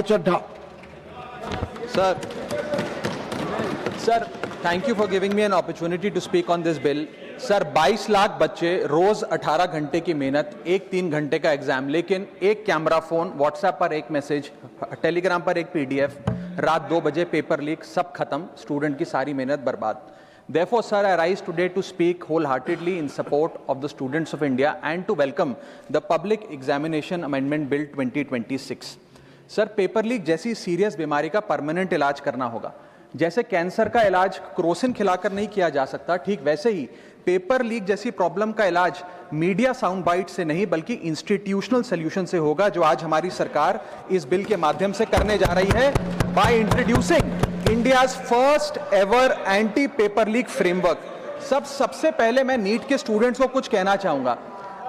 Chadha. Sir, thank you for giving me an opportunity to speak on this bill. Sir 22 lakh बच्चे, रोज 18 घंटे की मेहनत, एक 3 घंटे का एग्जाम, लेकिन एक कैमरा फोन, व्हाट्सएप पर एक मैसेज, टेलीग्राम पर एक पीडीएफ, रात 2 बजे पेपर लीक, सब खत्म, स्टूडेंट की सारी मेहनत बर्बाद. Therefore, sir, I rise today to speak wholeheartedly in support of the students of India and to welcome the Public Examination Amendment Bill 2026. Sir, paper leak जैसी सीरियस बीमारी का परमानेंट इलाज करना होगा. जैसे कैंसर का इलाज क्रोसिन खिलाकर नहीं किया जा सकता, ठीक वैसे ही पेपर लीक जैसी प्रॉब्लम का इलाज मीडिया साउंड बाइट से नहीं बल्कि इंस्टीट्यूशनल सॉल्यूशन से होगा, जो आज हमारी सरकार इस बिल के माध्यम से करने जा रही है, by introducing India's first ever anti paper leak framework. सबसे पहले मैं नीट के स्टूडेंट्स को कुछ कहना चाहूंगा.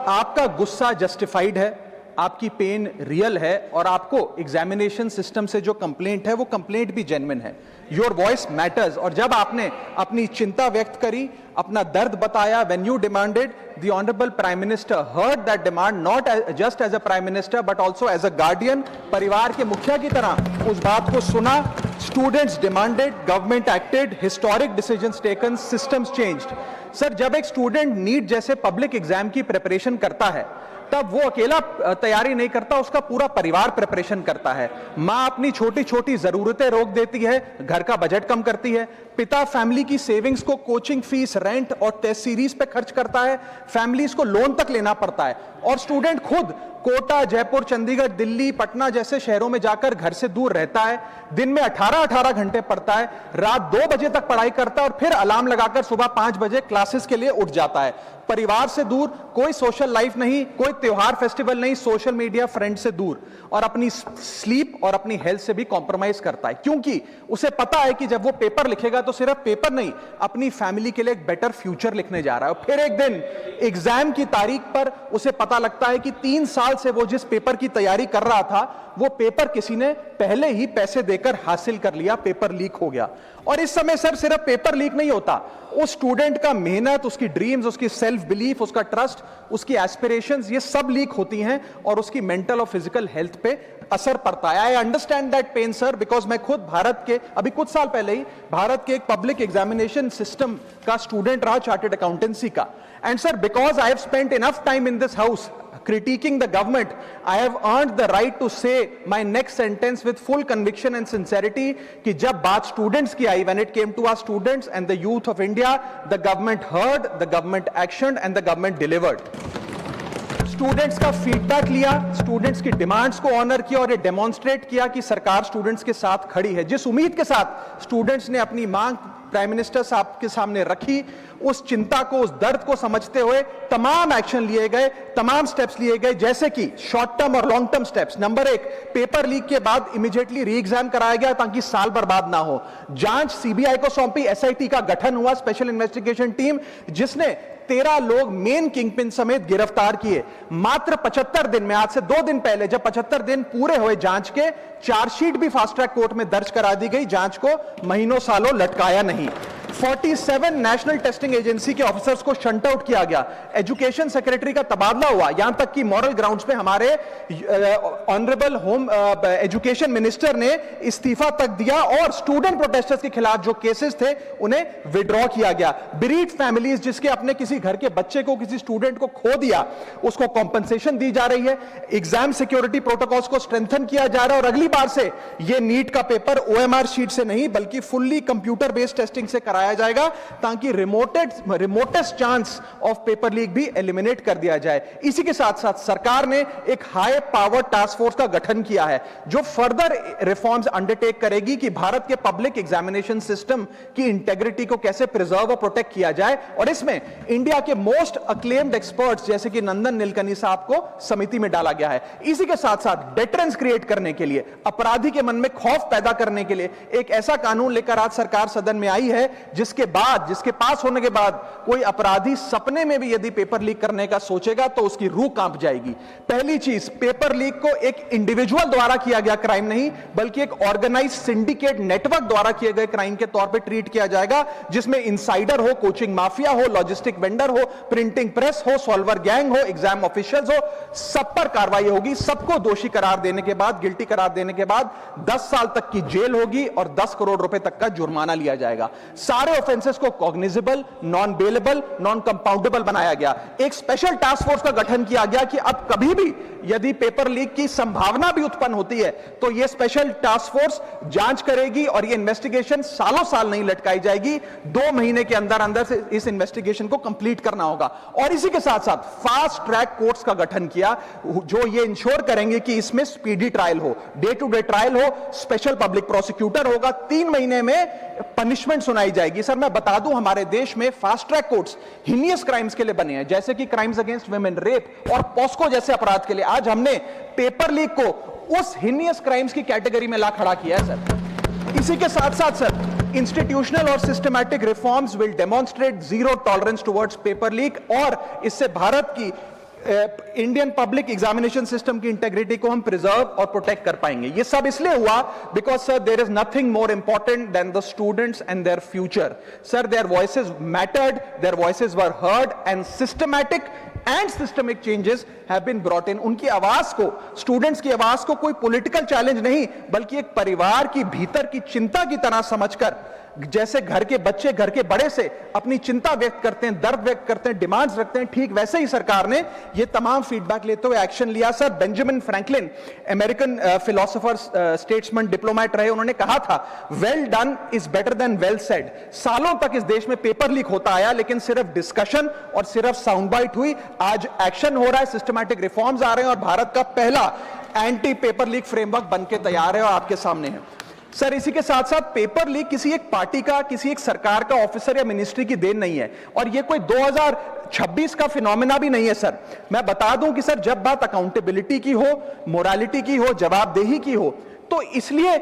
आपका गुस्सा जस्टिफाइड है, आपकी पेन रियल है, और आपको एग्जामिनेशन सिस्टम से जो कंप्लेंट है वो कंप्लेंट भी जेन्युइन है. Your voice matters. और जब आपने अपनी चिंता व्यक्त करी, अपना दर्द बताया, when you demanded, the honourable prime minister heard that demand, not just as a prime minister but also as a guardian, परिवार के मुखिया की तरह उस बात को सुना. Students demanded, government acted, historic decisions taken, systems changed. Sir, जब एक स्टूडेंट नीट जैसे पब्लिक एग्जाम की प्रिपरेशन करता है, तब वो अकेला तैयारी नहीं करता, उसका पूरा परिवार प्रिपरेशन करता है. माँ अपनी छोटी छोटी जरूरतें रोक देती है, घर का बजट कम करती है. पिता फैमिली की सेविंग्स को कोचिंग फीस, रेंट और टेस्ट सीरीज पे खर्च करता है. फैमिलीज को लोन तक लेना पड़ता है. और स्टूडेंट खुद कोटा, जयपुर, चंडीगढ़, दिल्ली, पटना जैसे शहरों में जाकर घर से दूर रहता है. दिन में 18-18 घंटे पढ़ता है, रात 2 बजे तक पढ़ाई करता है और फिर अलार्म लगाकर सुबह 5 बजे क्लासेस के लिए उठ जाता है. परिवार से दूर, कोई सोशल लाइफ नहीं, कोई त्योहार फेस्टिवल नहीं, सोशल मीडिया, फ्रेंड से दूर, और अपनी स्लीप और अपनी हेल्थ से भी कॉम्प्रोमाइज करता है, क्योंकि उसे पता है कि जब वो पेपर लिखेगा तो सिर्फ पेपर नहीं, अपनी फैमिली के लिए एक बेटर फ्यूचर लिखने जा रहा है. और फिर एक दिन एग्जाम की तारीख पर उसे पता लगता है कि 3 साल से वो जिस पेपर की तैयारी कर रहा था, वो पेपर किसी ने पहले ही पैसे देकर हासिल कर लिया, पेपर लीक हो गया. और इस समय सर सिर्फ पेपर लीक नहीं होता, उस स्टूडेंट का मेहनत, उसकी ड्रीम्स, उसकी सेल्फ बिलीफ, उसका ट्रस्ट, उसकी एस्पिरेशंस, ये सब लीक होती हैं और उसकी मेंटल और फिजिकल हेल्थ पे असर पड़ता है. I understand that pain sir, because मैं खुद भारत के, अभी कुछ साल पहले ही भारत के एक पब्लिक एग्जामिनेशन सिस्टम का स्टूडेंट रहा, चार्टर्ड अकाउंटेंसी का. And sir, because I have spent enough time in this house critiquing the government, I have earned the right to say my next sentence with full conviction and sincerity कि जब बात students की आई, when it came to our students and the youth of India, the government heard, the government actioned and the government delivered. Students का feedback लिया, students की demands को honour किया और ये डेमोन्स्ट्रेट किया कि सरकार स्टूडेंट्स के साथ खड़ी है. जिस उम्मीद के साथ स्टूडेंट्स ने अपनी मांग प्राइम मिनिस्टर साहब के सामने रखी, उस चिंता को, उस दर्द को समझते हुए तमाम एक्शन लिए गए, तमाम स्टेप्स लिए गए, जैसे कि शॉर्ट टर्म और long term steps. Number 1, paper leak के बाद इमीडिएटली री एग्जाम कराया गया ताकि साल बर्बाद ना हो. जांच सीबीआई को सौंपी, एसआईटी का गठन हुआ, स्पेशल इन्वेस्टिगेशन टीम, जिसने 13 लोग मेन किंगपिन समेत गिरफ्तार किए. मात्र 75 दिन में, आज से 2 दिन पहले जब 75 दिन पूरे हुए जांच के, चार्जशीट भी फास्ट ट्रैक कोर्ट में दर्ज करा दी गई. जांच को महीनों सालों लटकाया नहीं. 47 नेशनल टेस्टिंग एजेंसी के ऑफिसर्स को शंट आउट किया गया. एजुकेशन सेक्रेटरी का तबादला हुआ, यहां तक कि मॉरल ग्राउंड्स पे हमारे ऑनरेबल होम एजुकेशन मिनिस्टर ने इस्तीफा तक दिया और स्टूडेंट प्रोटेस्टर्स के खिलाफ जो केसेस थे उन्हें विड्रॉ किया गया. बीरीड फैमिलीज, जिसके अपने किसी घर के बच्चे को, किसी स्टूडेंट को खो दिया, उसको कॉम्पनसेशन दी जा रही है. एग्जाम सिक्योरिटी प्रोटोकॉल्स को स्ट्रेंथन किया जा रहा है और अगली बार से यह नीट का पेपर ओएमआर शीट से नहीं बल्कि फुल्ली कंप्यूटर बेस्ड टेस्टिंग से कराया जाएगा, ताकि remotest chance of paper leak भी एलिमिनेट कर दिया जाए. इसी के साथ साथ सरकार ने एक हाई पावर टास्क फोर्स का गठन किया है, जो फर्दर रिफॉर्म्स अंडरटेक करेगी कि भारत के पब्लिक एग्जामिनेशन सिस्टम की इंटेग्रिटी को कैसे प्रिजर्व और प्रोटेक्ट किया जाए. और इसमें इंडिया के मोस्ट अक्लेम्ड एक्सपर्ट्स जैसे कि नंदन नीलकनी साहब को समिति में डाला गया है. इसी के साथ साथ डेटरेंस क्रिएट करने के लिए, अपराधी के मन में खौफ पैदा करने के लिए एक ऐसा कानून लेकर आज सरकार सदन में आई है जिसके पास होने के बाद कोई अपराधी सपने में भी यदि पेपर लीक करने का सोचेगा तो उसकी रूह कांप जाएगी। पहली चीज, पेपर लीक को एक इंडिविजुअल द्वारा किया गया क्राइम नहीं, बल्कि एक ऑर्गेनाइज्ड सिंडिकेट नेटवर्क द्वारा किए गए क्राइम के तौर पे ट्रीट किया जाएगा, जिसमें इनसाइडर हो, कोचिंग माफिया हो, लॉजिस्टिक वेंडर हो, प्रिंटिंग प्रेस हो, सॉल्वर गैंग हो, एग्जाम ऑफिशियल्स हो, सब पर कार्रवाई होगी। सबको दोषी करार देने के बाद, गिल्टी करार देने के बाद 10 साल तक की जेल होगी और 10 करोड़ रुपए तक का जुर्माना लिया जाएगा। सारे ऑफेंसेस को cognizable, non bailable, non compoundable बनाया गया। एक स्पेशल टास्क फोर्स का गठन किया गया कि अब कभी भी यदि पेपर लीक की संभावना भी उत्पन्न होती है तो यह स्पेशल टास्क फोर्स जांच करेगी और यह इन्वेस्टिगेशन सालों साल नहीं लटकाई जाएगी। 2 महीने के अंदर अंदर से इस इन्वेस्टिगेशन को कंप्लीट करना होगा। और इसी के साथ साथ फास्ट ट्रैक कोर्ट्स का गठन किया, जो ये इंश्योर करेंगे कि इसमें स्पीडी ट्रायल हो, डे टू डे ट्रायल हो, स्पेशल पब्लिक प्रोसिक्यूटर होगा, 3 महीने में पनिशमेंट सुनाई जाएगी। सर मैं बता दूं, हमारे देश में fast track courts heinous crimes के लिए बने हैं, जैसे कि क्राइम्स अगेंस्ट वुमेन, रेप और पॉस्को जैसे अपराध के लिए। आज हमने पेपर लीक को उस हिनियस क्राइम्स की कैटेगरी में ला खड़ा किया है सर। इसी के साथ साथ सर, इंस्टीट्यूशनल और systematic reforms will demonstrate zero tolerance towards paper leak, और इससे भारत की इंडियन पब्लिक एग्जामिनेशन सिस्टम की इंटेग्रिटी को हम प्रिजर्व और प्रोटेक्ट कर पाएंगे। ये सब इसलिए हुआ because sir there is nothing more important than the students and their future. Sir their voices mattered, their voices were heard and systematic and systemic changes have been brought in. उनकी आवाज को, students की आवाज को कोई political challenge नहीं, बल्कि एक परिवार की भीतर की चिंता की तरह समझकर, जैसे घर के बच्चे घर के बड़े से अपनी चिंता व्यक्त करते हैं, दर्द व्यक्त करते हैं, डिमांड्स रखते हैं, ठीक वैसे ही सरकार ने ये तमाम फीडबैक लेते हुए एक्शन लिया। Sir Benjamin Franklin, American philosopher, statesman, diplomat रहे, उन्होंने कहा था, well done is better than well said. सालों तक इस देश में पेपर लीक होता आया, लेकिन सिर्फ डिस्कशन और सिर्फ साउंड बाइट हुई। आज एक्शन हो रहा है, सिस्टमैटिक रिफॉर्म्स आ रहे हैं और भारत का पहला एंटी पेपर लीक फ्रेमवर्क बनके तैयार है और आपके सामने है। सर इसी के साथ साथ पेपर लीक किसी एक पार्टी का, किसी एक सरकार का ऑफिसर या मिनिस्ट्री की देन नहीं है, और ये कोई 2026 का फिनोमेना भी नहीं है। सर मैं बता दूं कि सर जब बात अकाउंटेबिलिटी की हो, मोरालिटी की हो, जवाबदेही की हो, तो इसलिए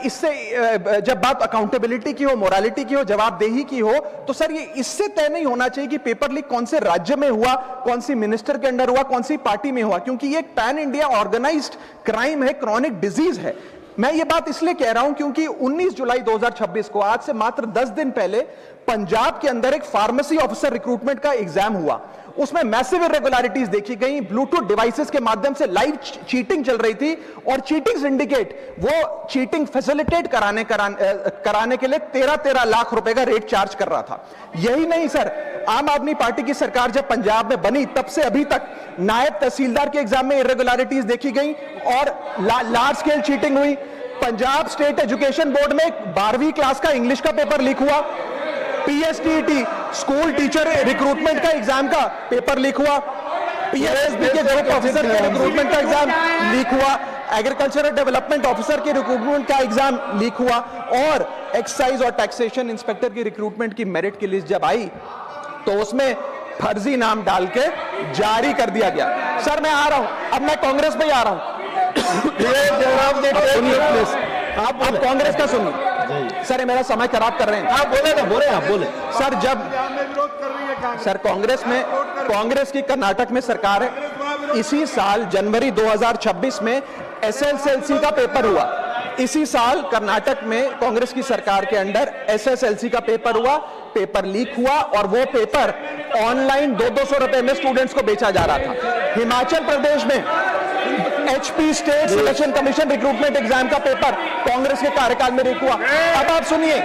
इससे जब बात अकाउंटेबिलिटी की हो, मोरालिटी की हो, जवाबदेही की हो, तो सर ये इससे तय नहीं होना चाहिए कि पेपर लीक कौन से राज्य में हुआ, कौन सी मिनिस्टर के अंडर हुआ, कौन सी पार्टी में हुआ, क्योंकि ये एक पैन इंडिया ऑर्गेनाइज्ड क्राइम है, क्रॉनिक डिजीज है। मैं ये बात इसलिए कह रहा हूं क्योंकि 19 जुलाई 2026 को, आज से मात्र 10 दिन पहले, पंजाब के अंदर एक फार्मेसी ऑफिसर रिक्रूटमेंट का एग्जाम हुआ। उसमें मैसिव इरेगुलरिटीज देखी गई, ब्लूटूथ डिवाइसेस के माध्यम से लाइव चीटिंग चल रही थी, और चीटिंग सिंडिकेट वो चीटिंग फैसिलिटेट कराने के लिए 13-13 लाख रुपए का रेट चार्ज कर रहा था। यही नहीं सर, आम आदमी पार्टी की सरकार जब पंजाब में बनी तब से अभी तक नायब तहसीलदार के एग्जाम में इरेगुलरिटीज देखी गई और लार्ज स्केल चीटिंग हुई। पंजाब स्टेट एजुकेशन बोर्ड में 12वीं क्लास का इंग्लिश का पेपर लीक हुआ, पीएसटीटी स्कूल टीचर रिक्रूटमेंट का एग्जाम का पेपर लीक हुआ, पीएसबी के ग्रुप ऑफिसर के रिक्रूटमेंट का एग्जाम लीक हुआ, एग्रीकल्चरल डेवलपमेंट ऑफिसर के रिक्रूटमेंट का एग्जाम लीक हुआ, और एक्साइज और टैक्सेशन इंस्पेक्टर की रिक्रूटमेंट की मेरिट की लिस्ट जब आई तो उसमें फर्जी नाम डाल के जारी कर दिया गया। सर मैं आ रहा हूं, अब मैं कांग्रेस में ही आ रहा हूं। आप कांग्रेस का सुनिए सर, ये मेरा समय खराब कर रहे हैं। आप बोले ना, आप बोले सर। जब सर कांग्रेस की कर्नाटक में सरकार है, इसी साल जनवरी 2026 में एसएसएलसी का पेपर हुआ। इसी साल कर्नाटक में कांग्रेस की सरकार के अंडर एसएसएलसी का पेपर हुआ, पेपर लीक हुआ, और वो पेपर ऑनलाइन 200 रुपए में स्टूडेंट्स को बेचा जा रहा था। हिमाचल प्रदेश में HP state selection commission recruitment exam का पेपर कांग्रेस के कार्यकाल में लीक हुआ। अब आप सुनिए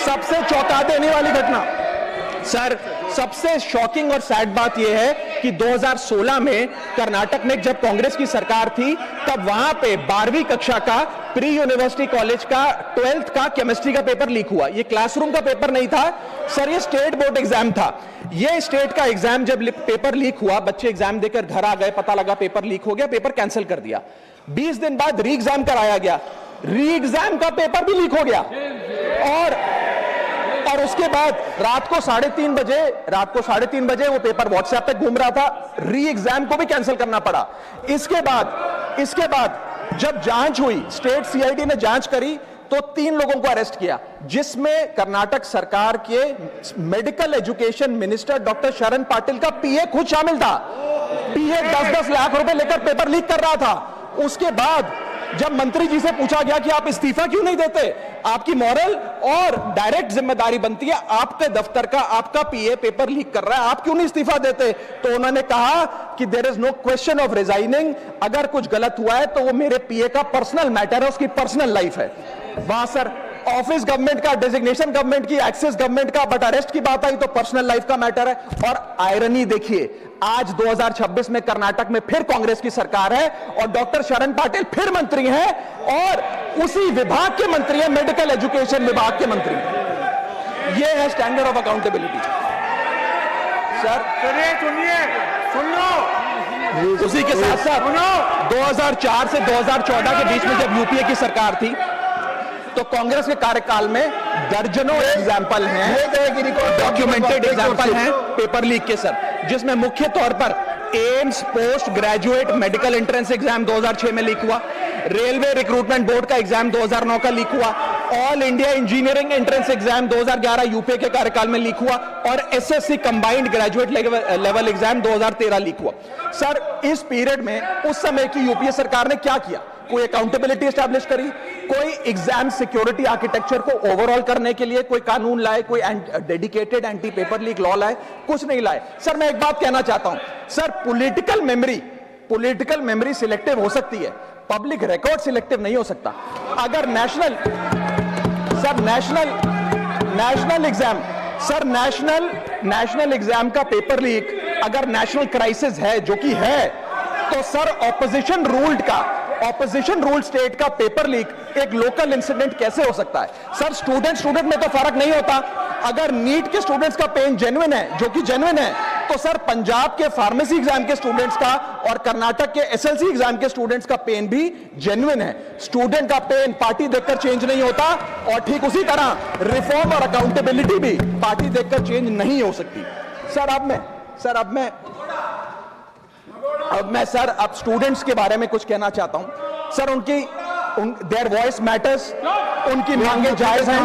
सबसे चौंका देने वाली घटना। सर सबसे शॉकिंग और सैड बात यह है कि 2016 में कर्नाटक में जब कांग्रेस की सरकार थी तब वहां पे 12वीं कक्षा का प्री यूनिवर्सिटी कॉलेज का 12th का केमिस्ट्री का पेपर लीक हुआ। ये क्लासरूम का पेपर नहीं था सर, ये स्टेट बोर्ड एग्जाम था। ये स्टेट का एग्जाम जब पेपर लीक हुआ, बच्चे एग्जाम देकर घर आ गए, पता लगा पेपर लीक हो गया, पेपर कैंसिल कर दिया। 20 दिन बाद री एग्जाम कराया गया, री एग्जाम का पेपर भी लीक हो गया, और उसके बाद रात को 3:30 बजे वो पेपर व्हाट्सएप पे घूम रहा था, री एग्जाम को भी कैंसिल करना पड़ा। इसके बाद जब जांच हुई, स्टेट सीआईडी ने जांच करी तो 3 लोगों को अरेस्ट किया, जिसमें कर्नाटक सरकार के मेडिकल एजुकेशन मिनिस्टर डॉक्टर शरण पाटिल का पीए खुद शामिल था। पीए 10-10 लाख रुपए लेकर पेपर लीक कर रहा था। उसके बाद जब मंत्री जी से पूछा गया कि आप इस्तीफा क्यों नहीं देते, आपकी मॉरल और डायरेक्ट जिम्मेदारी बनती है, आपके दफ्तर का आपका पीए पेपर लीक कर रहा है, आप क्यों नहीं इस्तीफा देते, तो उन्होंने कहा कि there is no question of resigning, अगर कुछ गलत हुआ है तो वो मेरे पीए का पर्सनल मैटर है, उसकी पर्सनल लाइफ है। वहां सर ऑफिस गवर्नमेंट का, डेजिग्नेशन गवर्नमेंट की, एक्सेस गवर्नमेंट का, बट अरेस्ट की बात आई तो पर्सनल लाइफ का मैटर है। और आयरनी देखिए, आज 2026 में कर्नाटक में फिर कांग्रेस की सरकार है और डॉक्टर शरण पाटिल फिर मंत्री हैं और उसी विभाग के मंत्री हैं, मेडिकल एजुकेशन विभाग के मंत्री। ये है स्टैंडर्ड ऑफ अकाउंटेबिलिटी। सर सुन लो, उसी के साथ साथ 2004 से 2014 के बीच में जब यूपीए की सरकार थी तो कांग्रेस के कार्यकाल में दर्जनों एग्जाम्पल हैं, डॉक्यूमेंटेड एग्जाम्पल हैं पेपर लीक के सर, जिसमें मुख्य तौर पर AIIMS post graduate medical entrance exam 2006 में लीक हुआ, रेलवे रिक्रूटमेंट बोर्ड का एग्जाम 2009 का लीक हुआ, all India engineering entrance exam 2011 UPA के कार्यकाल में लीक हुआ और SSC combined graduate level exam 2013 leak हुआ। सर इस पीरियड में उस समय की यूपीए सरकार ने क्या किया? कोई अकाउंटेबिलिटी एस्टैब्लिश करी, कोई एग्जाम सिक्योरिटी आर्किटेक्चर को ओवरऑल करने के लिए कोई कानून लाए, कोई dedicated anti paper leak law लाए, कुछ नहीं लाए। सर मैं एक बात कहना चाहता हूं, सर पॉलिटिकल मेमोरी सिलेक्टिव हो सकती है, पब्लिक रिकॉर्ड सिलेक्टिव नहीं हो सकता। अगर नेशनल एग्जाम का पेपर लीक अगर नेशनल क्राइसिस है, जो कि है, तो सर ऑपोजिशन रूल्ड स्टेट का पेपर लीक एक लोकल इंसिडेंट कैसे हो सकता है? सर स्टूडेंट में तो फर्क नहीं होता। अगर नीट के स्टूडेंट्स का पेन जेन्युइन है, जो कि जेन्युइन है, तो सर पंजाब के फार्मेसी एग्जाम के स्टूडेंट्स का और कर्नाटक के एसएलसी एग्जाम के स्टूडेंट्स का पेन भी जेन्युइन है। स्टूडेंट का पेन पार्टी देखकर चेंज नहीं होता और ठीक उसी तरह रिफॉर्म और अकाउंटेबिलिटी भी पार्टी देखकर चेंज नहीं हो सकती। अब मैं स्टूडेंट्स के बारे में कुछ कहना चाहता हूं। सर देयर वॉइस मैटर्स, उनकी मांगे जायज हैं।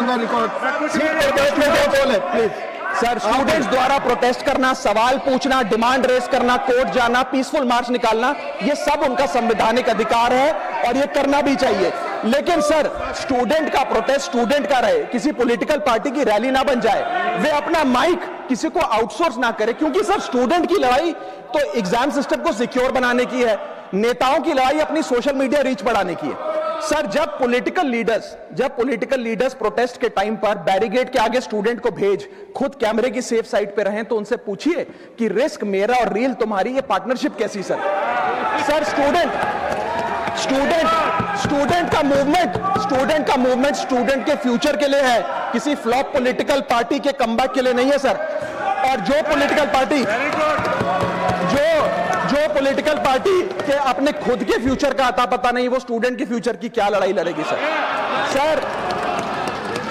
सर स्टूडेंट्स द्वारा प्रोटेस्ट करना, सवाल पूछना, डिमांड रेस करना, कोर्ट जाना, पीसफुल मार्च निकालना, ये सब उनका संवैधानिक अधिकार है और ये करना भी चाहिए। लेकिन सर स्टूडेंट का प्रोटेस्ट स्टूडेंट का रहे, किसी पॉलिटिकल पार्टी की रैली ना बन जाए, वे अपना माइक किसी को आउटसोर्स ना करे, क्योंकि सर स्टूडेंट की लड़ाई तो एग्जाम सिस्टम को सिक्योर बनाने की है, नेताओं की लड़ाई अपनी सोशल मीडिया रीच बढ़ाने की है। सर जब पॉलिटिकल लीडर्स प्रोटेस्ट के टाइम पर बैरिकेड के आगे स्टूडेंट को भेज खुद कैमरे की सेफ साइड पे रहें, तो उनसे पूछिए कि रिस्क मेरा और रील तुम्हारी, ये पार्टनरशिप कैसी? सर स्टूडेंट का मूवमेंट स्टूडेंट के फ्यूचर के लिए है, किसी फ्लॉप पॉलिटिकल पार्टी के कमबैक के लिए नहीं है सर। और जो पॉलिटिकल पार्टी के अपने खुद के फ्यूचर का आता पता नहीं, वो स्टूडेंट के फ्यूचर की क्या लड़ाई लड़ेगी? सर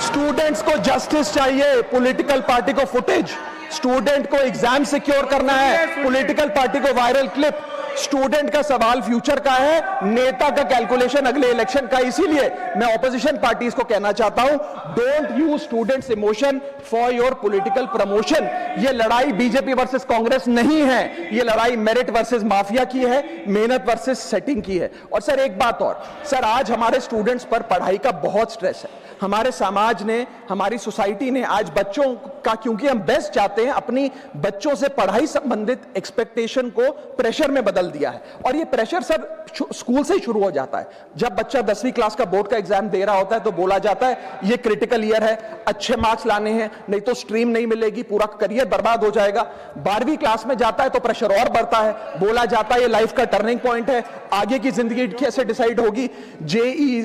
स्टूडेंट्स को जस्टिस चाहिए, पॉलिटिकल पार्टी को फुटेज। स्टूडेंट को एग्जाम सिक्योर करना है, पॉलिटिकल पार्टी को वायरल क्लिप। स्टूडेंट का सवाल फ्यूचर का है, नेता का कैलकुलेशन अगले इलेक्शन का। इसीलिए मैं ऑपोजिशन पार्टीज को कहना चाहता हूं, don't use students emotion for your political promotion. ये लड़ाई बीजेपी वर्सेस कांग्रेस नहीं है, ये लड़ाई मेरिट वर्सेस माफिया की है, मेहनत वर्सेस सेटिंग की है। और सर एक बात और, सर आज हमारे स्टूडेंट्स पर पढ़ाई का बहुत स्ट्रेस है। हमारे समाज ने, हमारी सोसाइटी ने आज बच्चों का, क्योंकि हम बेस्ट चाहते हैं, अपनी बच्चों से पढ़ाई संबंधित एक्सपेक्टेशन को प्रेशर में बदल दिया है। और ये प्रेशर सर स्कूल से ही शुरू हो जाता है। जब बच्चा 10वीं क्लास का बोर्ड का एग्जाम दे रहा होता है तो बोला जाता है ये क्रिटिकल ईयर है, अच्छे मार्क्स लाने हैं, नहीं तो स्ट्रीम नहीं मिलेगी, पूरा करियर बर्बाद हो जाएगा। 12वीं क्लास में जाता है तो प्रेशर और बढ़ता है, बोला जाता है ये लाइफ का टर्निंग पॉइंट है, आगे की जिंदगी कैसे डिसाइड होगी। जेईई,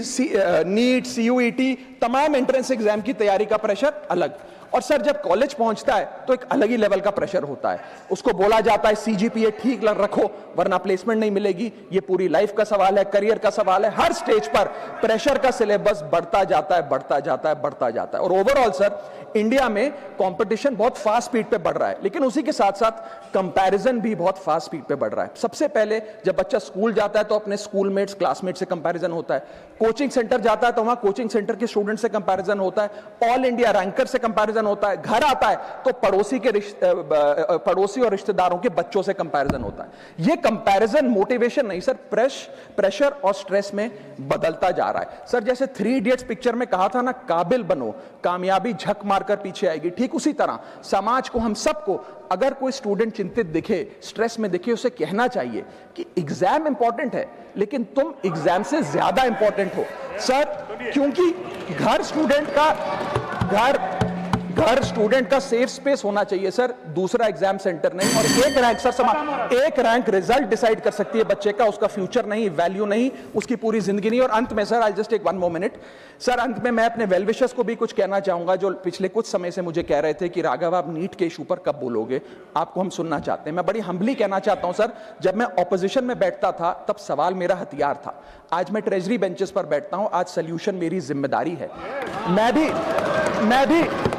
नीट, सीयूईटी, तमाम एंट्रेंस एग्जाम की तैयारी का प्रेशर अलग। और सर जब कॉलेज पहुंचता है तो एक अलग ही लेवल का प्रेशर होता है, उसको बोला जाता है सीजीपीए ठीक रखो वरना प्लेसमेंट नहीं मिलेगी। ये पूरी लाइफ का सवाल है, करियर का सवाल है, हर स्टेज पर प्रेशर का सिलेबस बढ़ता जाता है, बढ़ता जाता है, बढ़ता जाता है। और ओवरऑल सर इंडिया में कंपटीशन बहुत फास्ट स्पीड पे बढ़ रहा है, लेकिन उसी के साथ साथ कंपैरिजन भी बहुत फास्ट स्पीड पे बढ़ रहा है। सबसे पहले जब बच्चा स्कूल जाता है तो अपने स्कूलमेट्स क्लासमेट से कंपैरिजन होता है, कोचिंग सेंटर जाता है तो वहां कोचिंग सेंटर के स्टूडेंट से कंपैरिजन होता है, ऑल इंडिया रैंकर से कंपैरिजन होता है, घर आता है तो पड़ोसी और रिश्तेदारों के बच्चों से कंपैरिजन होता है। ये कंपैरिजन मोटिवेशन नहीं सर, प्रेशर और स्ट्रेस में बदलता जा रहा है। सर जैसे 3 इडियट्स पिक्चर में कहा था ना, काबिल बनो कामयाबी झक मारकर पीछे आएगी, ठीक उसी तरह समाज को, हम सबको, अगर कोई स्टूडेंट चिंतित दिखे, स्ट्रेस में दिखे, उसे कहना चाहिए कि एग्जाम इंपॉर्टेंट है लेकिन तुम एग्जाम से ज्यादा इंपॉर्टेंट हो सर, क्योंकि घर स्टूडेंट का सेफ स्पेस होना चाहिए सर, दूसरा एग्जाम सेंटर नहीं। और एक रैंक सर एक रैंक रिजल्ट डिसाइड कर सकती है बच्चे का, उसका फ्यूचर नहीं, वैल्यू नहीं, उसकी पूरी जिंदगी नहीं। और अंत में sir, I just take 1 more minute sir, अंत में मैं अपने वेल विशर्स को भी कुछ कहना चाहूंगा जो पिछले कुछ समय से मुझे कह रहे थे कि राघव आप नीट के इशू पर कब बोलोगे, आपको हम सुनना चाहते हैं। मैं बड़ी हम्बली कहना चाहता हूं सर, जब मैं ऑपोजिशन में बैठता था तब सवाल मेरा हथियार था, आज मैं ट्रेजरी बेंचेस पर बैठता हूं, आज सोल्यूशन मेरी जिम्मेदारी है।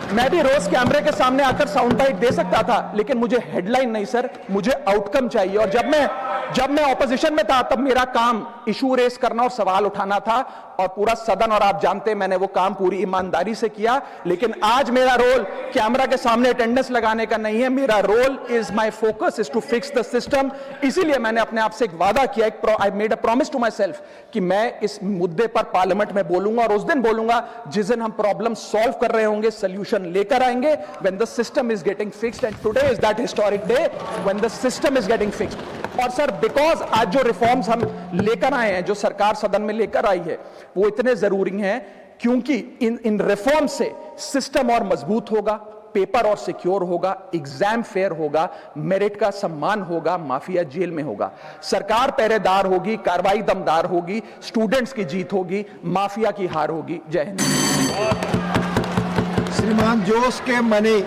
मैं भी रोज कैमरे के सामने आकर साउंड बाइट दे सकता था, लेकिन मुझे हेडलाइन नहीं सर, मुझे आउटकम चाहिए। और जब मैं ऑपोजिशन में था तब मेरा काम इशू रेस करना और सवाल उठाना था, और पूरा सदन और आप जानते हैं मैंने वो काम पूरी ईमानदारी से किया। लेकिन आज मेरा रोल कैमरा के सामने अटेंडेंस लगाने का नहीं है, मेरा role is my focus is to fix the system. इसीलिए मैंने अपने आप से एक वादा किया, I made a promise to myself कि मैं इस मुद्दे पर पार्लियामेंट में बोलूंगा, और उस दिन बोलूंगा जिस दिन हम प्रॉब्लम सॉल्व कर रहे होंगे, सोल्यूशन लेकर आएंगे, when the system is getting fixed. And today is that historic day when the system is getting fixed. और सर बिकॉज आज जो रिफॉर्म्स हम लेकर आए हैं, जो सरकार सदन में लेकर आई है, वो इतने जरूरी हैं क्योंकि इन रिफॉर्म से सिस्टम और मजबूत होगा, पेपर और सिक्योर होगा, एग्जाम फेयर होगा, मेरिट का सम्मान होगा, माफिया जेल में होगा, सरकार पहरेदार होगी, कार्रवाई दमदार होगी, स्टूडेंट्स की जीत होगी, माफिया की हार होगी। जय हिंद। श्रीमान जोश के मनी